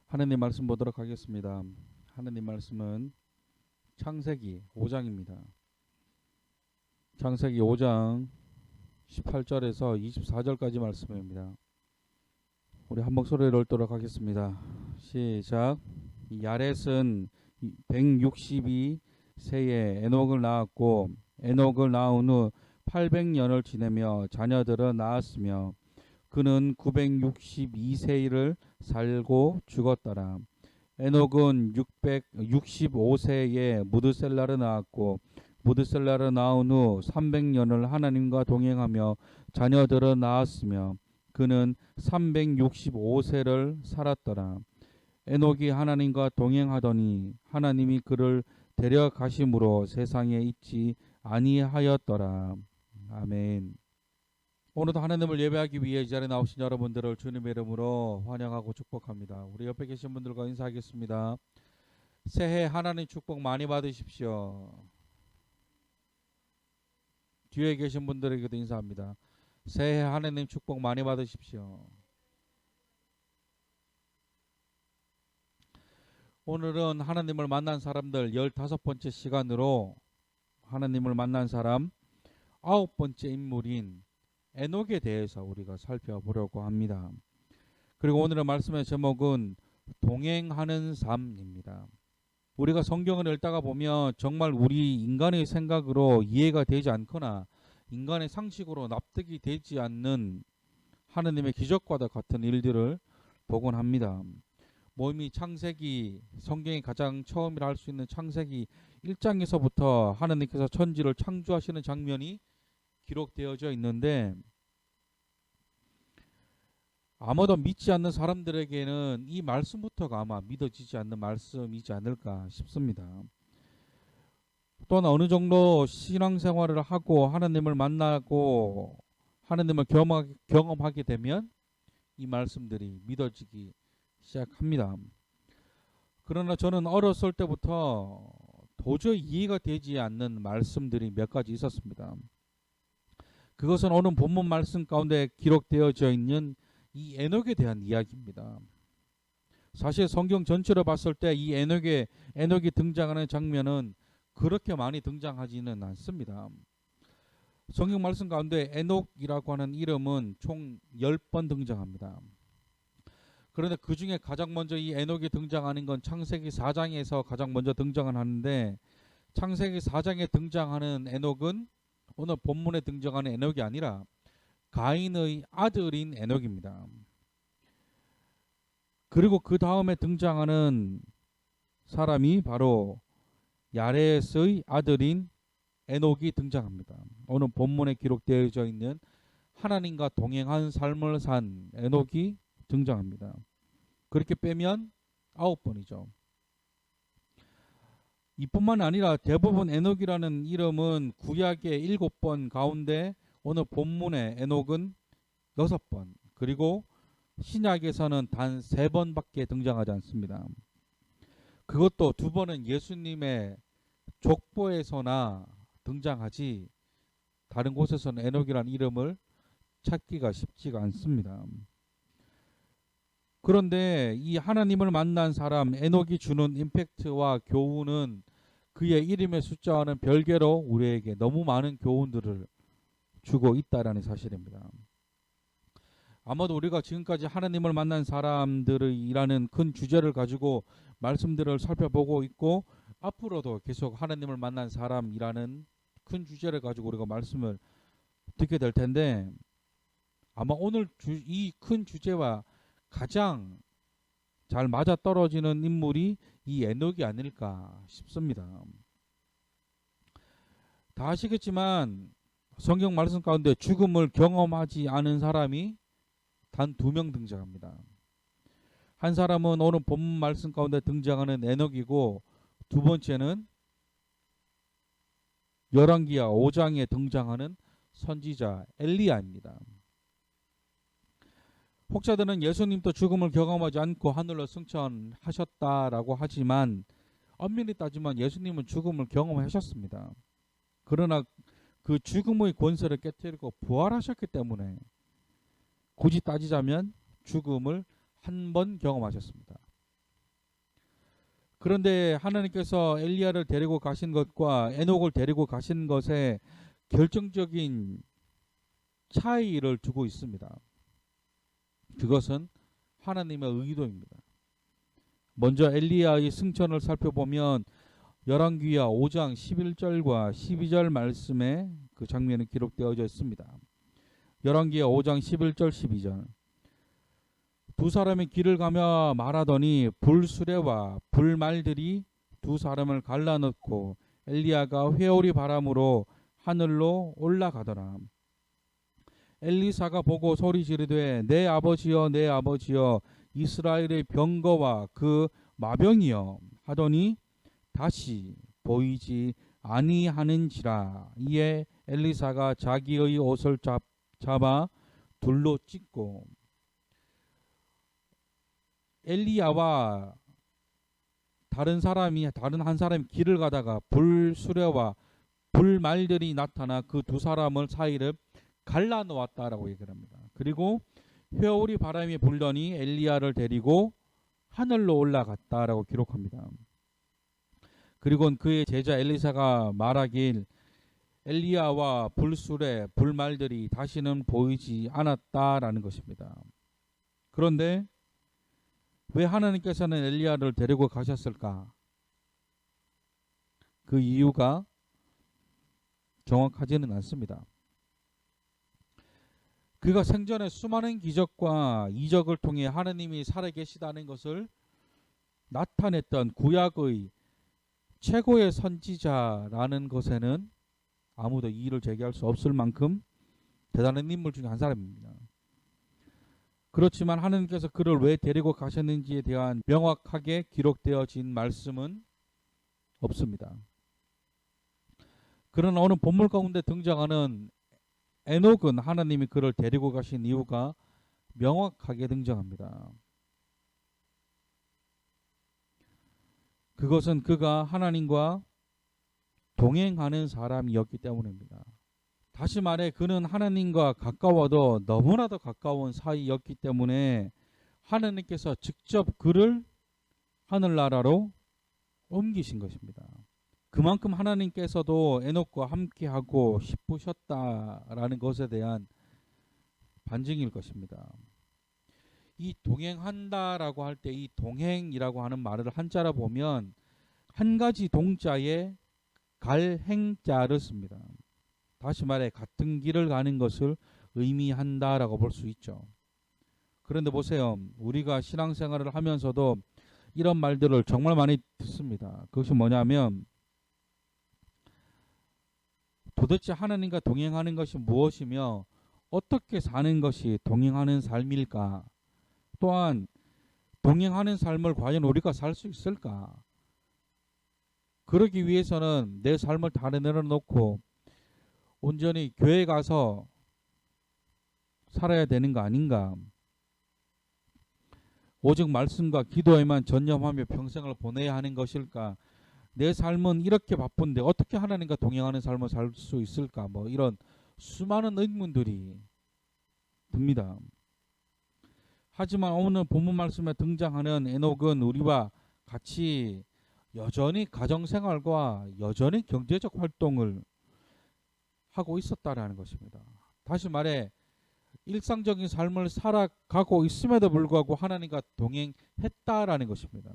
하느님 말씀 보도록 하겠습니다. 하느님 말씀은 창세기 5장입니다. 창세기 5장 18절에서 24절까지 말씀입니다. 우리 한 목소리를 읽도록 하겠습니다. 시작. 야렛은 162세에 에녹을 낳았고 에녹을 낳은 후 800년을 지내며 자녀들을 낳았으며 그는 962세를 살고 죽었더라. 에녹은 665세에 무드셀라를 낳았고 무드셀라를 낳은 후 300년을 하나님과 동행하며 자녀들을 낳았으며 그는 365세를 살았더라. 에녹이 하나님과 동행하더니 하나님이 그를 데려가심으로 세상에 있지 아니하였더라. 아멘. 오늘도 하나님을 예배하기 위해 이 자리에 나오신 여러분들을 주님의 이름으로 환영하고 축복합니다. 우리 옆에 계신 분들과 인사하겠습니다. 새해 하나님 축복 많이 받으십시오. 뒤에 계신 분들에게도 인사합니다. 새해 하나님 축복 많이 받으십시오. 오늘은 하나님을 만난 사람들 15번째 시간으로 하나님을 만난 사람 9번째 인물인 에녹에 대해서 우리가 살펴보려고 합니다. 그리고 오늘의 말씀의 제목은 동행하는 삶입니다. 우리가 성경을 읽다가 보면 정말 우리 인간의 생각으로 이해가 되지 않거나 인간의 상식으로 납득이 되지 않는 하느님의 기적과도 같은 일들을 보곤 합니다. 이미 창세기, 성경이 가장 처음이라 할 수 있는 창세기 1장에서부터 하느님께서 천지를 창조하시는 장면이 기록되어져 있는데 아마도 믿지 않는 사람들에게는 이 말씀부터가 아마 믿어지지 않는 말씀이지 않을까 싶습니다. 또한 어느 정도 신앙생활을 하고 하나님을 만나고 하나님을 경험하게 되면 이 말씀들이 믿어지기 시작합니다. 그러나 저는 어렸을 때부터 도저히 이해가 되지 않는 말씀들이 몇 가지 있었습니다. 그것은 오늘 본문 말씀 가운데 기록되어져 있는 이 에녹에 대한 이야기입니다. 사실 성경 전체로 봤을 때 이 에녹이 등장하는 장면은 그렇게 많이 등장하지는 않습니다. 성경 말씀 가운데 에녹이라고 하는 이름은 총 10번 등장합니다. 그런데 그 중에 가장 먼저 이 에녹이 등장하는 건 창세기 4장에서 가장 먼저 등장을 하는데 창세기 4장에 등장하는 에녹은 오늘 본문에 등장하는 에녹이 아니라 가인의 아들인 에녹입니다. 그리고 그 다음에 등장하는 사람이 바로 야렛의 아들인 에녹이 등장합니다. 오늘 본문에 기록되어져 있는 하나님과 동행한 삶을 산 에녹이 등장합니다. 그렇게 빼면 9번이죠. 이뿐만 아니라 대부분 에녹이라는 이름은 구약의 7번 가운데 오늘 본문의 에녹은 6번, 그리고 신약에서는 단 3번밖에 등장하지 않습니다. 그것도 2번은 예수님의 족보에서나 등장하지 다른 곳에서는 에녹이라는 이름을 찾기가 쉽지가 않습니다. 그런데 이 하나님을 만난 사람 에녹이 주는 임팩트와 교훈은 그의 이름의 숫자와는 별개로 우리에게 너무 많은 교훈들을 주고 있다라는 사실입니다. 아마도 우리가 지금까지 하나님을 만난 사람들이라는 큰 주제를 가지고 말씀들을 살펴보고 있고 앞으로도 계속 하나님을 만난 사람이라는 큰 주제를 가지고 우리가 말씀을 듣게 될 텐데 아마 오늘 이 큰 주제와 가장 잘 맞아떨어지는 인물이 이 에녹이 아닐까 싶습니다. 다 아시겠지만 성경 말씀 가운데 죽음을 경험하지 않은 사람이 단 2명 등장합니다. 한 사람은 오늘 본문 말씀 가운데 등장하는 에녹이고 두 번째는 열왕기하 5장에 등장하는 선지자 엘리야입니다. 혹자들은 예수님도 죽음을 경험하지 않고 하늘로 승천하셨다라고 하지만 엄밀히 따지면 예수님은 죽음을 경험하셨습니다. 그러나 그 죽음의 권세를 깨뜨리고 부활하셨기 때문에 굳이 따지자면 죽음을 한 번 경험하셨습니다. 그런데 하나님께서 엘리야를 데리고 가신 것과 에녹을 데리고 가신 것에 결정적인 차이를 두고 있습니다. 그것은 하나님의 의도입니다. 먼저 엘리야의 승천을 살펴보면 열왕기하 5장 11절과 12절 말씀에 그 장면이 기록되어져 있습니다. 열왕기하 5장 11절 12절. 두 사람이 길을 가며 말하더니 불수레와 불말들이 두 사람을 갈라놓고 엘리야가 회오리 바람으로 하늘로 올라가더라. 엘리사가 보고 소리 지르되 내 아버지여 내 아버지여 이스라엘의 병거와 그 마병이여 하더니 다시 보이지 아니하는지라. 이에 엘리사가 자기의 옷을 잡아 둘로 찢고 엘리야와 다른 한 사람이 길을 가다가 불수레와 불말들이 나타나 그 두 사람을 사이를 갈라 놓았다라고 얘기를 합니다. 그리고 회오리 바람이 불더니 엘리야를 데리고 하늘로 올라갔다라고 기록합니다. 그리고 그의 제자 엘리사가 말하길 엘리야와 불수레 불말들이 다시는 보이지 않았다라는 것입니다. 그런데 왜 하나님께서는 엘리야를 데리고 가셨을까? 그 이유가 정확하지는 않습니다. 그가 생전에 수많은 기적과 이적을 통해 하나님이 살아계시다는 것을 나타냈던 구약의 최고의 선지자라는 것에는 아무도 이의를 제기할 수 없을 만큼 대단한 인물 중에 한 사람입니다. 그렇지만 하나님께서 그를 왜 데리고 가셨는지에 대한 명확하게 기록되어진 말씀은 없습니다. 그러나 오늘 본문 가운데 등장하는 에녹은 하나님이 그를 데리고 가신 이유가 명확하게 등장합니다. 그것은 그가 하나님과 동행하는 사람이었기 때문입니다. 다시 말해 그는 하나님과 가까워도 너무나도 가까운 사이였기 때문에 하나님께서 직접 그를 하늘나라로 옮기신 것입니다. 그만큼 하나님께서도 에녹과 함께하고 싶으셨다라는 것에 대한 반증일 것입니다. 이 동행한다라고 할 때 이 동행이라고 하는 말을 한자로 보면 한 가지 동자에 갈 행자를 씁니다. 다시 말해 같은 길을 가는 것을 의미한다라고 볼 수 있죠. 그런데 보세요. 우리가 신앙생활을 하면서도 이런 말들을 정말 많이 듣습니다. 그것이 뭐냐면 도대체 하나님과 동행하는 것이 무엇이며 어떻게 사는 것이 동행하는 삶일까? 또한 동행하는 삶을 과연 우리가 살 수 있을까? 그러기 위해서는 내 삶을 다 내려놓고 온전히 교회 가서 살아야 되는 거 아닌가? 오직 말씀과 기도에만 전념하며 평생을 보내야 하는 것일까? 내 삶은 이렇게 바쁜데 어떻게 하나님과 동행하는 삶을 살 수 있을까? 뭐 이런 수많은 의문들이 듭니다. 하지만 오늘 본문 말씀에 등장하는 에녹은 우리와 같이 여전히 가정생활과 여전히 경제적 활동을 하고 있었다라는 것입니다. 다시 말해 일상적인 삶을 살아가고 있음에도 불구하고 하나님과 동행했다라는 것입니다.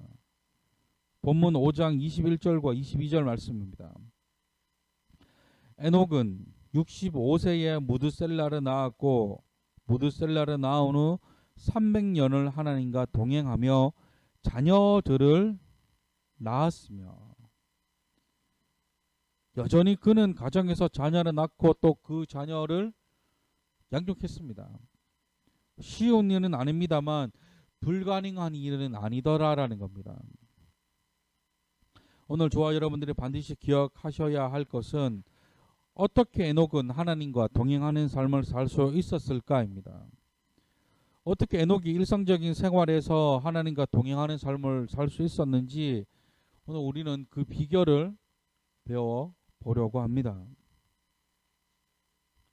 본문 5장 21절과 22절 말씀입니다. 에녹은 65세에 무드셀라를 낳았고 무드셀라를 낳은 후 300년을 하나님과 동행하며 자녀들을 낳았으며 여전히 그는 가정에서 자녀를 낳고 또 그 자녀를 양육했습니다. 쉬운 일은 아닙니다만 불가능한 일은 아니더라라는 겁니다. 오늘 저와 여러분들이 반드시 기억하셔야 할 것은 어떻게 에녹은 하나님과 동행하는 삶을 살 수 있었을까입니다. 어떻게 에녹이 일상적인 생활에서 하나님과 동행하는 삶을 살 수 있었는지 오늘 우리는 그 비결을 배워보려고 합니다.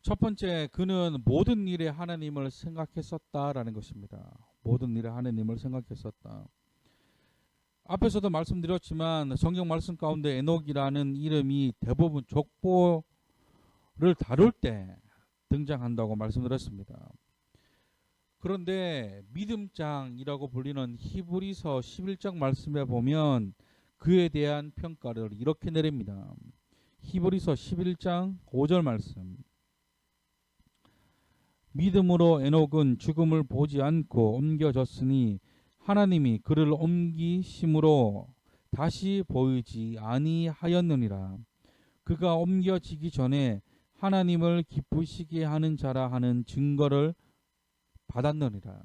첫 번째, 그는 모든 일에 하나님을 생각했었다라는 것입니다. 모든 일에 하나님을 생각했었다. 앞에서도 말씀드렸지만 성경 말씀 가운데 에녹이라는 이름이 대부분 족보를 다룰 때 등장한다고 말씀드렸습니다. 그런데 믿음장이라고 불리는 히브리서 11장 말씀에 보면 그에 대한 평가를 이렇게 내립니다. 히브리서 11장 5절 말씀. 믿음으로 에녹은 죽음을 보지 않고 옮겨졌으니 하나님이 그를 옮기심으로 다시 보이지 아니하였느니라. 그가 옮겨지기 전에 하나님을 기쁘시게 하는 자라 하는 증거를 받았느니라.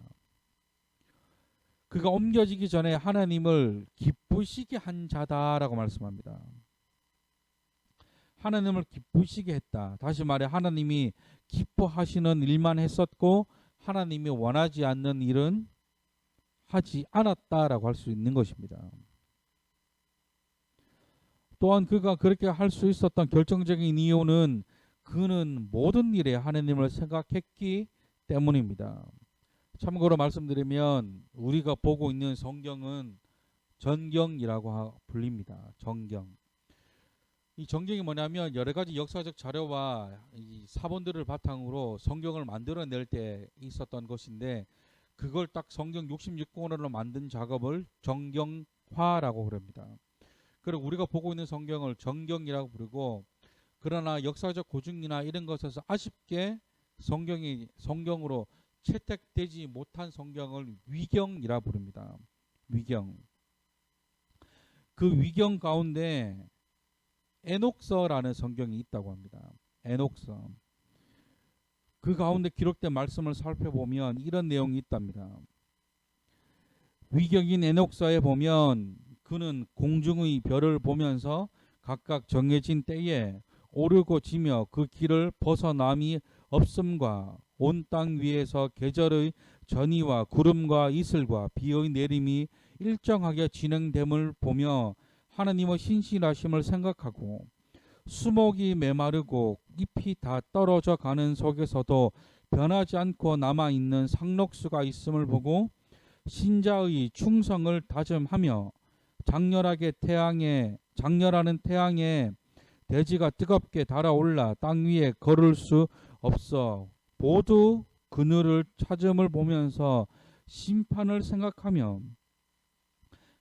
그가 옮겨지기 전에 하나님을 기쁘시게 한 자다라고 말씀합니다. 하나님을 기쁘시게 했다. 다시 말해 하나님이 기뻐하시는 일만 했었고 하나님이 원하지 않는 일은 하지 않았다라고 할 수 있는 것입니다. 또한 그가 그렇게 할 수 있었던 결정적인 이유는 그는 모든 일에 하나님을 생각했기 때문입니다. 참고로 말씀드리면 우리가 보고 있는 성경은 전경이라고 불립니다. 전경. 이 전경이 뭐냐면 여러 가지 역사적 자료와 이 사본들을 바탕으로 성경을 만들어낼 때 있었던 것인데 그걸 딱 성경 66권으로 만든 작업을 정경화라고 부릅니다. 그리고 우리가 보고 있는 성경을 전경이라고 부르고 그러나 역사적 고증이나 이런 것에서 아쉽게 성경으로 채택되지 못한 성경을 위경이라 부릅니다. 위경. 그 위경 가운데 에녹서라는 성경이 있다고 합니다. 에녹서. 그 가운데 기록된 말씀을 살펴보면 이런 내용이 있답니다. 위경인 에녹서에 보면 그는 공중의 별을 보면서 각각 정해진 때에 오르고 지며 그 길을 벗어남이 없음과 온 땅 위에서 계절의 전이와 구름과 이슬과 비의 내림이 일정하게 진행됨을 보며 하나님의 신실하심을 생각하고 수목이 메마르고 잎이 다 떨어져 가는 속에서도 변하지 않고 남아있는 상록수가 있음을 보고 신자의 충성을 다짐하며 장렬하는 태양에 대지가 뜨겁게 달아올라 땅 위에 걸을 수 없어 모두 그늘을 찾음을 보면서 심판을 생각하며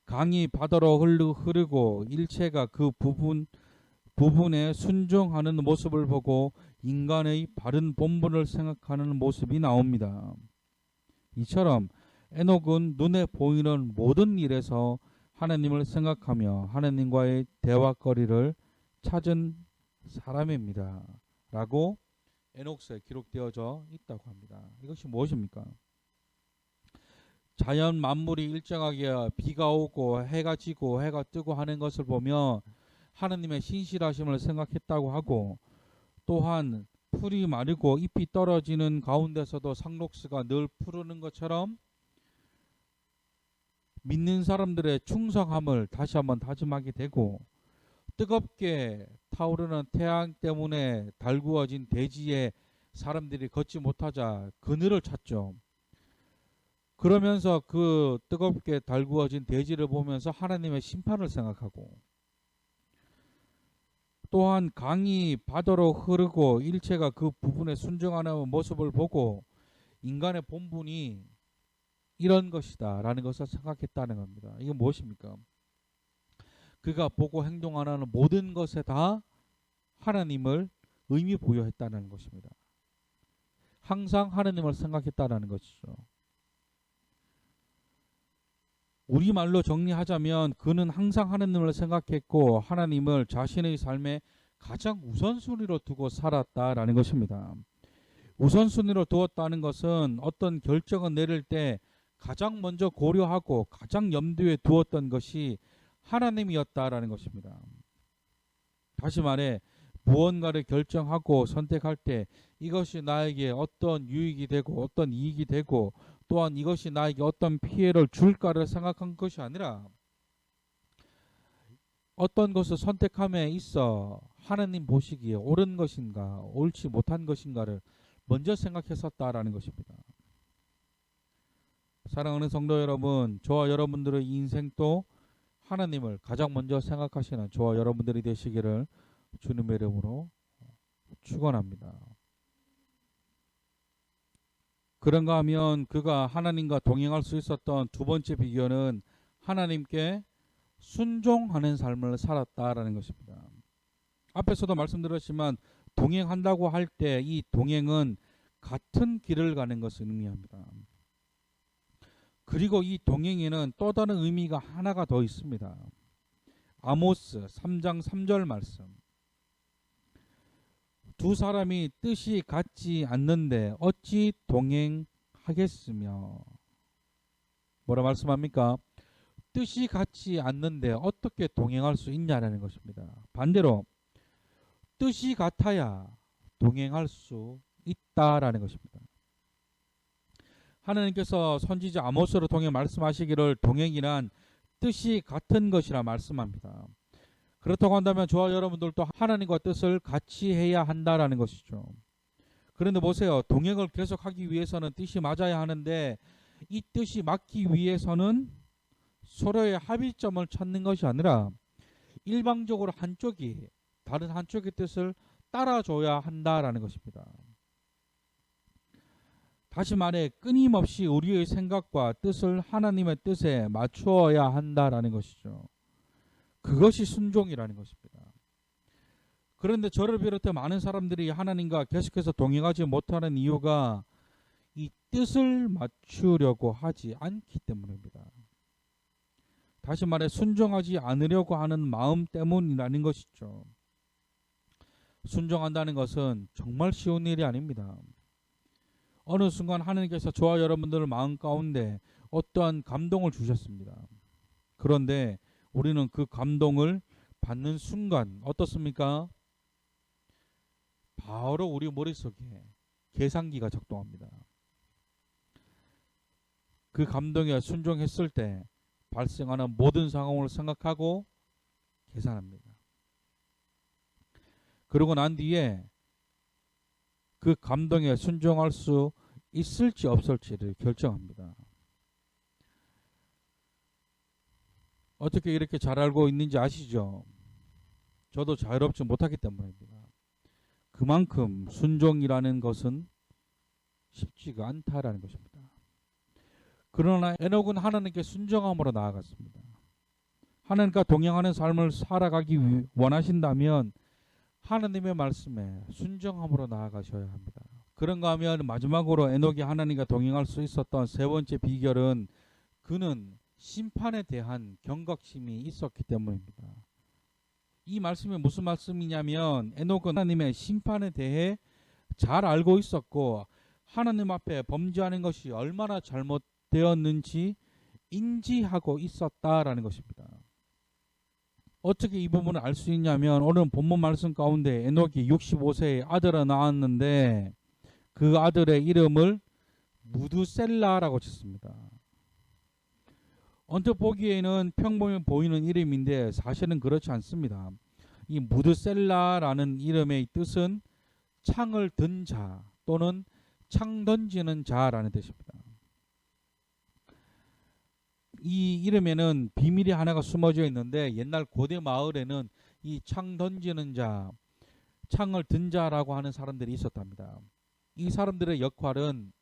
강이 바다로 흐르고 일체가 그 부분에 순종하는 모습을 보고 인간의 바른 본분을 생각하는 모습이 나옵니다. 이처럼 에녹은 눈에 보이는 모든 일에서 하나님을 생각하며 하나님과의 대화거리를 찾은 사람입니다. 라고 에녹서에 기록되어져 있다고 합니다. 이것이 무엇입니까? 자연 만물이 일정하게 비가 오고 해가 지고 해가 뜨고 하는 것을 보며 하나님의 신실하심을 생각했다고 하고 또한 풀이 마르고 잎이 떨어지는 가운데서도 상록수가 늘 푸르는 것처럼 믿는 사람들의 충성함을 다시 한번 다짐하게 되고 뜨겁게 타오르는 태양 때문에 달구어진 대지에 사람들이 걷지 못하자 그늘을 찾죠. 그러면서 그 뜨겁게 달구어진 대지를 보면서 하나님의 심판을 생각하고 또한 강이 바다로 흐르고 일체가 그 부분에 순종하는 모습을 보고 인간의 본분이 이런 것이다 라는 것을 생각했다는 겁니다. 이게 무엇입니까? 그가 보고 행동하는 모든 것에 다 하나님을 의미 부여했다는 것입니다. 항상 하나님을 생각했다는 것이죠. 우리말로 정리하자면 그는 항상 하나님을 생각했고 하나님을 자신의 삶에 가장 우선순위로 두고 살았다라는 것입니다. 우선순위로 두었다는 것은 어떤 결정을 내릴 때 가장 먼저 고려하고 가장 염두에 두었던 것이 하나님이었다라는 것입니다. 다시 말해 무언가를 결정하고 선택할 때 이것이 나에게 어떤 유익이 되고 어떤 이익이 되고 또한 이것이 나에게 어떤 피해를 줄까를 생각한 것이 아니라 어떤 것을 선택함에 있어 하나님 보시기에 옳은 것인가 옳지 못한 것인가를 먼저 생각했었다라는 것입니다. 사랑하는 성도 여러분, 저와 여러분들의 인생도 하나님을 가장 먼저 생각하시는 저와 여러분들이 되시기를 주님의 이름으로 축원합니다. 그런가 하면 그가 하나님과 동행할 수 있었던 두 번째 비결은 하나님께 순종하는 삶을 살았다라는 것입니다. 앞에서도 말씀드렸지만 동행한다고 할 때 이 동행은 같은 길을 가는 것을 의미합니다. 그리고 이 동행에는 또 다른 의미가 하나가 더 있습니다. 아모스 3장 3절 말씀. 두 사람이 뜻이 같지 않는데 어찌 동행하겠으며. 뭐라 말씀합니까? 뜻이 같지 않는데 어떻게 동행할 수 있냐라는 것입니다. 반대로 뜻이 같아야 동행할 수 있다라는 것입니다. 하나님께서 선지자 아모스를 통해 말씀하시기를 동행이란 뜻이 같은 것이라 말씀합니다. 그렇다고 한다면 저와 여러분들도 하나님과 뜻을 같이 해야 한다라는 것이죠. 그런데 보세요. 동행을 계속하기 위해서는 뜻이 맞아야 하는데 이 뜻이 맞기 위해서는 서로의 합의점을 찾는 것이 아니라 일방적으로 한쪽이 다른 한쪽의 뜻을 따라줘야 한다라는 것입니다. 다시 말해 끊임없이 우리의 생각과 뜻을 하나님의 뜻에 맞추어야 한다라는 것이죠. 그것이 순종이라는 것입니다. 그런데 저를 비롯해 많은 사람들이 하나님과 계속해서 동행하지 못하는 이유가 이 뜻을 맞추려고 하지 않기 때문입니다. 다시 말해 순종하지 않으려고 하는 마음 때문이라는 것이죠. 순종한다는 것은 정말 쉬운 일이 아닙니다. 어느 순간 하나님께서 저와 여러분들 마음 가운데 어떠한 감동을 주셨습니다. 그런데 우리는 그 감동을 받는 순간 어떻습니까? 바로 우리 머릿속에 계산기가 작동합니다. 그 감동에 순종했을 때 발생하는 모든 상황을 생각하고 계산합니다. 그러고 난 뒤에 그 감동에 순종할 수 있을지 없을지를 결정합니다. 어떻게 이렇게 잘 알고 있는지 아시죠? 저도 자유롭지 못하기 때문입니다. 그만큼 순종이라는 것은 쉽지가 않다라는 것입니다. 그러나 에녹은 하나님께 순종함으로 나아갔습니다. 하나님과 동행하는 삶을 살아가기 원하신다면 하나님의 말씀에 순종함으로 나아가셔야 합니다. 그런가 하면 마지막으로 에녹이 하나님과 동행할 수 있었던 세 번째 비결은 그는 심판에 대한 경각심이 있었기 때문입니다. 이 말씀이 무슨 말씀이냐면 에녹은 하나님의 심판에 대해 잘 알고 있었고 하나님 앞에 범죄하는 것이 얼마나 잘못되었는지 인지하고 있었다라는 것입니다. 어떻게 이 부분을 알 수 있냐면 오늘 본문 말씀 가운데 에녹이 65세에 아들을 낳았는데 그 아들의 이름을 무두셀라라고 짓습니다. 언뜻 보기에는 평범해 보이는 이름인데 사실은 그렇지 않습니다. 이 무두셀라라는 이름의 뜻은 창을 든 자 또는 창 던지는 자라는 뜻입니다. 이 이름에는 비밀이 하나가 숨어져 있는데 옛날 고대 마을에는 이 창 던지는 자, 창을 든 자라고 하는 사람들이 있었답니다. 이 사람들의 역할은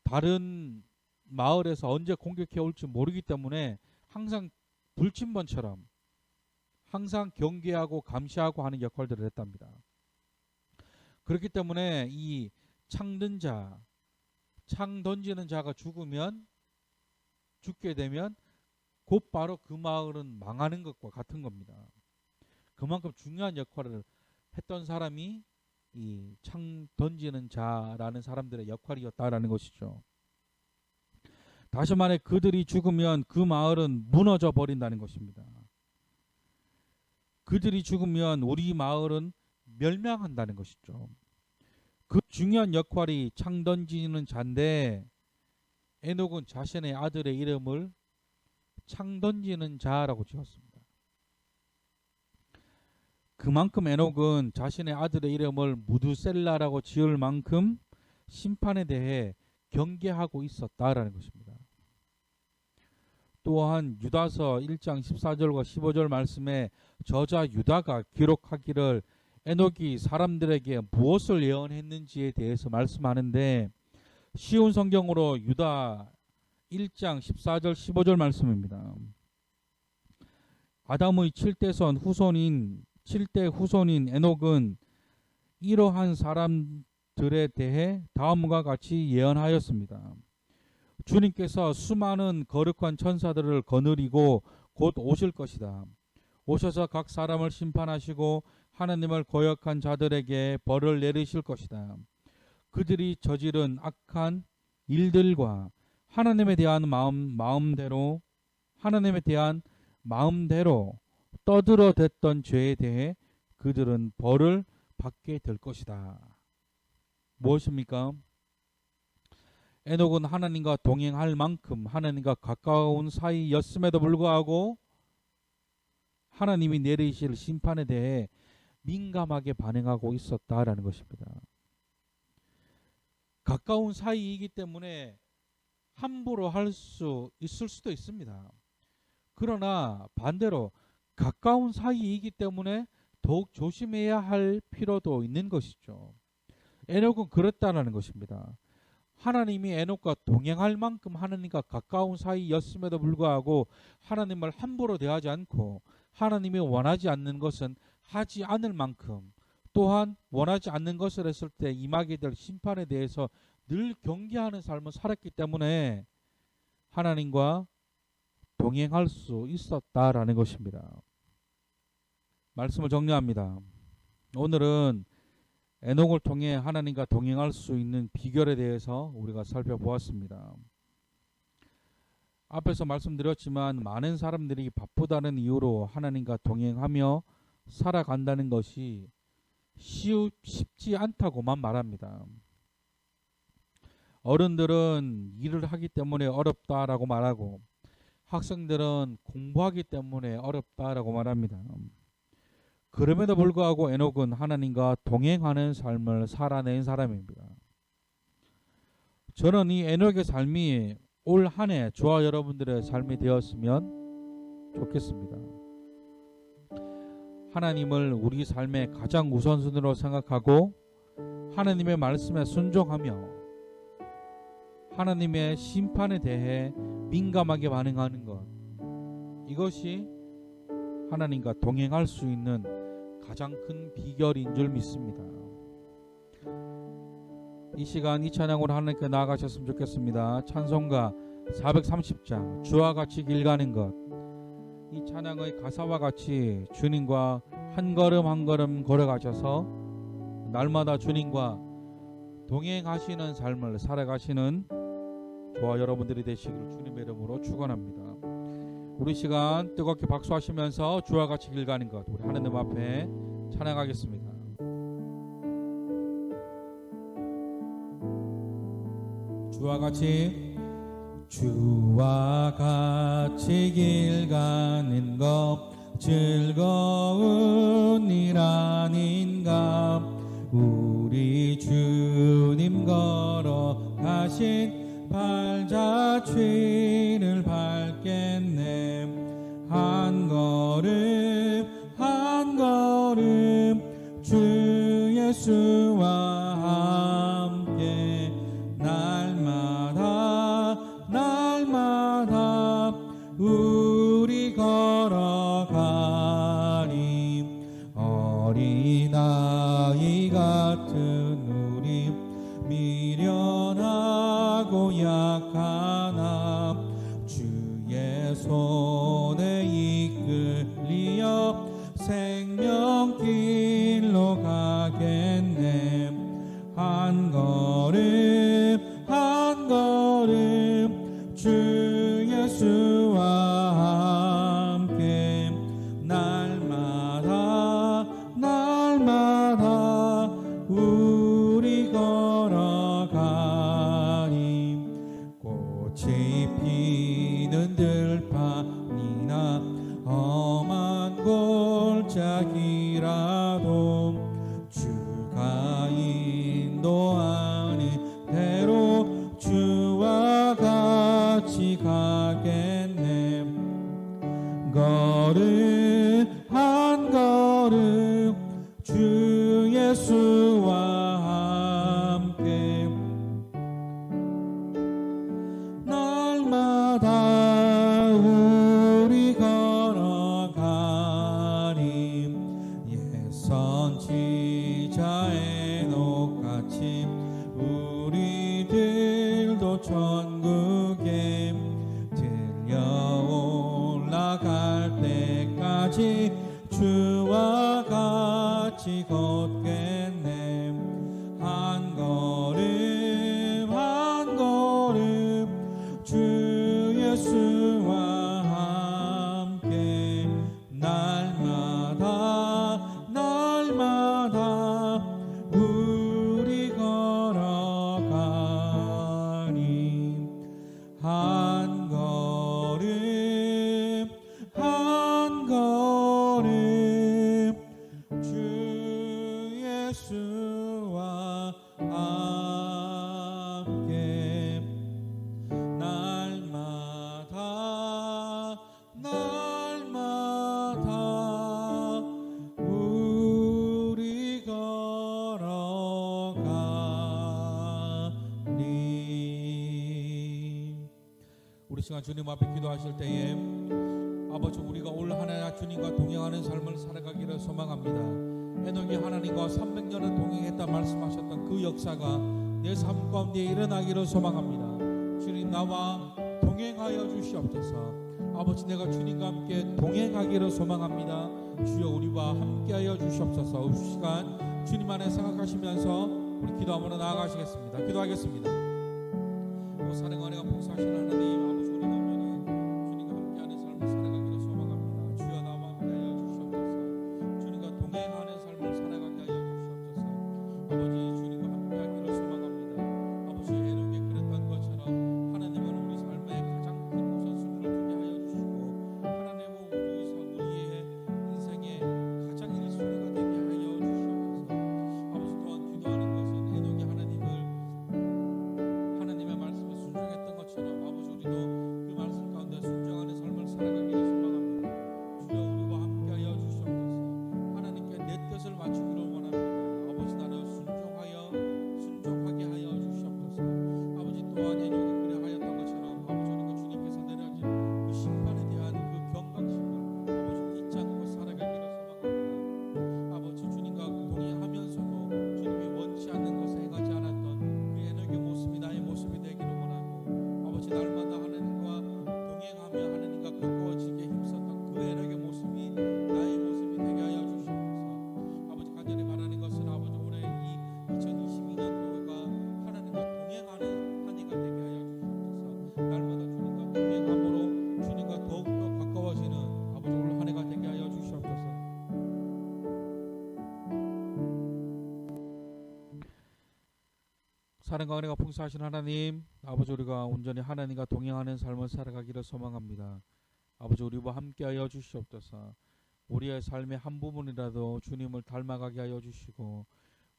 다른 마을에서 언제 공격해 올지 모르기 때문에 항상 불침번처럼 항상 경계하고 감시하고 하는 역할들을 했답니다. 그렇기 때문에 이 창 든 자, 창 던지는 자가 죽게 되면 곧바로 그 마을은 망하는 것과 같은 겁니다. 그만큼 중요한 역할을 했던 사람이 이 창 던지는 자라는 사람들의 역할이었다라는 것이죠. 다시 말해 그들이 죽으면 그 마을은 무너져 버린다는 것입니다. 그들이 죽으면 우리 마을은 멸망한다는 것이죠. 그 중요한 역할이 창 던지는 자인데 에녹은 자신의 아들의 이름을 창 던지는 자라고 지었습니다. 그만큼 에녹은 자신의 아들의 이름을 무두셀라라고 지을 만큼 심판에 대해 경계하고 있었다라는 것입니다. 또한 유다서 1장 14절과 15절 말씀에 저자 유다가 기록하기를 에녹이 사람들에게 무엇을 예언했는지에 대해서 말씀하는데, 쉬운 성경으로 유다 1장 14절 15절 말씀입니다. 아담의 7대 후손인 에녹은 이러한 사람들에 대해 다음과 같이 예언하였습니다. 주님께서 수많은 거룩한 천사들을 거느리고 곧 오실 것이다. 오셔서 각 사람을 심판하시고 하나님을 거역한 자들에게 벌을 내리실 것이다. 그들이 저지른 악한 일들과 하나님에 대한 마음대로 떠들어댔던 죄에 대해 그들은 벌을 받게 될 것이다. 무엇입니까? 에녹은 하나님과 동행할 만큼 하나님과 가까운 사이였음에도 불구하고 하나님이 내리실 심판에 대해 민감하게 반응하고 있었다라는 것입니다. 가까운 사이이기 때문에 함부로 할 수 있을 수도 있습니다. 그러나 반대로 가까운 사이이기 때문에 더욱 조심해야 할 필요도 있는 것이죠. 에녹은 그랬다라는 것입니다. 하나님이 에녹과 동행할 만큼 하나님과 가까운 사이였음에도 불구하고 하나님을 함부로 대하지 않고 하나님이 원하지 않는 것은 하지 않을 만큼, 또한 원하지 않는 것을 했을 때 임하게 될 심판에 대해서 늘 경계하는 삶을 살았기 때문에 하나님과 동행할 수 있었다라는 것입니다. 말씀을 정리합니다. 오늘은 에녹을 통해 하나님과 동행할 수 있는 비결에 대해서 우리가 살펴보았습니다. 앞에서 말씀드렸지만 많은 사람들이 바쁘다는 이유로 하나님과 동행하며 살아간다는 것이 쉽지 않다고만 말합니다. 어른들은 일을 하기 때문에 어렵다라고 말하고, 학생들은 공부하기 때문에 어렵다라고 말합니다. 그럼에도 불구하고 에녹은 하나님과 동행하는 삶을 살아낸 사람입니다. 저는 이 에녹의 삶이 올 한 해 저와 여러분들의 삶이 되었으면 좋겠습니다. 하나님을 우리 삶의 가장 우선순위로 생각하고 하나님의 말씀에 순종하며 하나님의 심판에 대해 민감하게 반응하는 것, 이것이 하나님과 동행할 수 있는 가장 큰 비결인 줄 믿습니다. 이 시간 이 찬양으로 하나님께 나아가셨으면 좋겠습니다. 찬송가 430장 주와 같이 길 가는 것, 이 찬양의 가사와 같이 주님과 한 걸음 한 걸음 걸어가셔서 날마다 주님과 동행하시는 삶을 살아가시는 저와 여러분들이 되시기를 주님의 이름으로 축원합니다. 우리 시간 뜨겁게 박수하시면서 주와 같이 길 가는 것, 우리 하나님 앞에 찬양하겠습니다. 주와 같이 길 가는 것 즐거운 일 아닌가. 우리 주님 걸어가신 발자취를 밟겠네. 한 걸음 한 걸음 주 예수와 함께 날마다 우리 걸어가리. 어린아이 같은 우리 미련하고 약하나 주의 손에 이끌리어 생명길로 가겠네. 한 걸음 한 걸음 주 예수와 함께 날마다 우리 걸어가니. 꽃이 피는 들판이나 험한 골짜기라도 주가 인도하는 대로 주와 같이 가겠네. 한 걸음 주 예수와 함께 날마다 우리 걸어가니 예선 지자의 녹같이 우리들도 천국에 들려 올라갈 때까지 주와 같이 걷겠네. 한 걸음 주 예수와 함께 날마다 우리 걸어가니 한 걸음 주 예수와 함께 날마다 우리 걸어가니. 우리 시간 주님 앞에 기도하실 때에 아버지 우리가 올 한 해 주님과 동행하는 삶을 살아가기를 소망합니다. 에녹이 하나님과 300년을 동행했다 말씀하셨던 그 역사가 내 삶 가운데 일어나기를 소망합니다. 주님 나와 동행하여 주시옵소서. 아버지 내가 주님과 함께 동행하기를 소망합니다. 주여 우리와 함께하여 주시옵소서. 이 시간 주님 안에 생각하시면서 우리 기도 한번 나아가시겠습니다. 기도하겠습니다. 사랑과 은혜가 복수하시는 하나님 아버지 우리가 온전히 주님과 함께하는 삶을 살아가기를 소망합니다. 주여 나와 함께하여 주시옵소서. 주님과 동행하는 삶을 살아가게 하여 주시옵소서. 아버지 주님과 함께하기를 소망합니다. 아버지 에녹이 그랬던 것처럼 하나님은 우리 삶에 가장 큰 우선순위를 두게 하여 주시고 하나님은 우리의 인생에 가장 1순위가 되게 하여 주시옵소서. 아버지 또한 기도하는 것은 에녹이 하나님의 말씀에 순종했던 것처럼 아버지 우리도 그 말씀 가운데 순종하는 삶을 살아가기를 소망합니다. 주여 우리와 함께하여 주시옵소서. 하나님께 내 뜻을 맞추기를 원합니다. 아버지 나를 순종하게 하여 주시옵소서. 아버지 또한 에녹이 그래 하였던 것처럼 아버지 우리가 주님께서 내려진 그 심판에 대한 그 경각심을 아버지 잊지 않고 살아가기를 소망합니다. 아버지 주님과 동행하면서도 주님이 원치 않는 것을 행하지 않았던 그 에녹의 모습이 나의 모습이 되기를 원하고 아버지 날마다 하나님과 동행하며 하나님과 가까워지게 힘썼던 그 에녹의 모습이 나의 모습이 되게 하여 주시옵소서. 아버지 간절히 바라는 것은 아버지 올해 이 2022년도가 하나님과 동행하는 한 해가 되게 하여 주시옵소서. 날마다 주님과 동행함으로 주님과 더욱더 가까워지는 아버지 올 한 해가 되게 하여 주시옵소서. 사랑과 은혜가 풍성하신 하나님 아버지 우리가 온전히 하나님과 동행하는 삶을 살아가기를 소망합니다. 아버지 우리와 함께하여 주시옵소서. 우리의 삶의 한 부분이라도 주님을 닮아가게 하여 주시고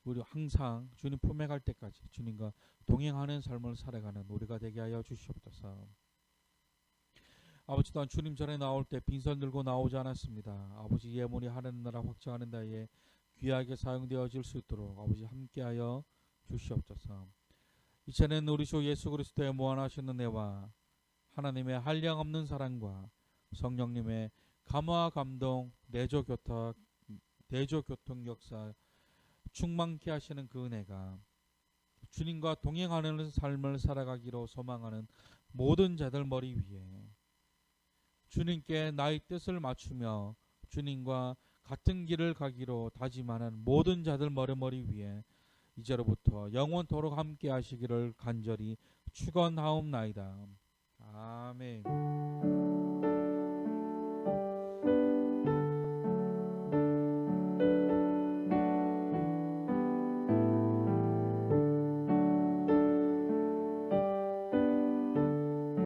우리 항상 주님 품에 갈 때까지 주님과 동행하는 삶을 살아가는 우리가 되게 하여 주시옵소서. 아버지 또한 주님 전에 나올 때 빈손 들고 나오지 않았습니다. 아버지 예물이 하나님 나라 확장하는 데에 귀하게 사용되어질 수 있도록 아버지 함께하여 주시옵소서. 이제는 우리 주 예수 그리스도의 무한하신 은혜와 하나님의 한량없는 사랑과 성령님의 감화 감동 내조 교통 역사 충만케 하시는 그 은혜가 주님과 동행하는 삶을 살아가기로 소망하는 모든 자들 머리 위에 주님께 나의 뜻을 맞추며 주님과 같은 길을 가기로 다짐하는 모든 자들 머리 위에 이제로부터 영원토록 함께 하시기를 간절히 축원하옵나이다. 아멘.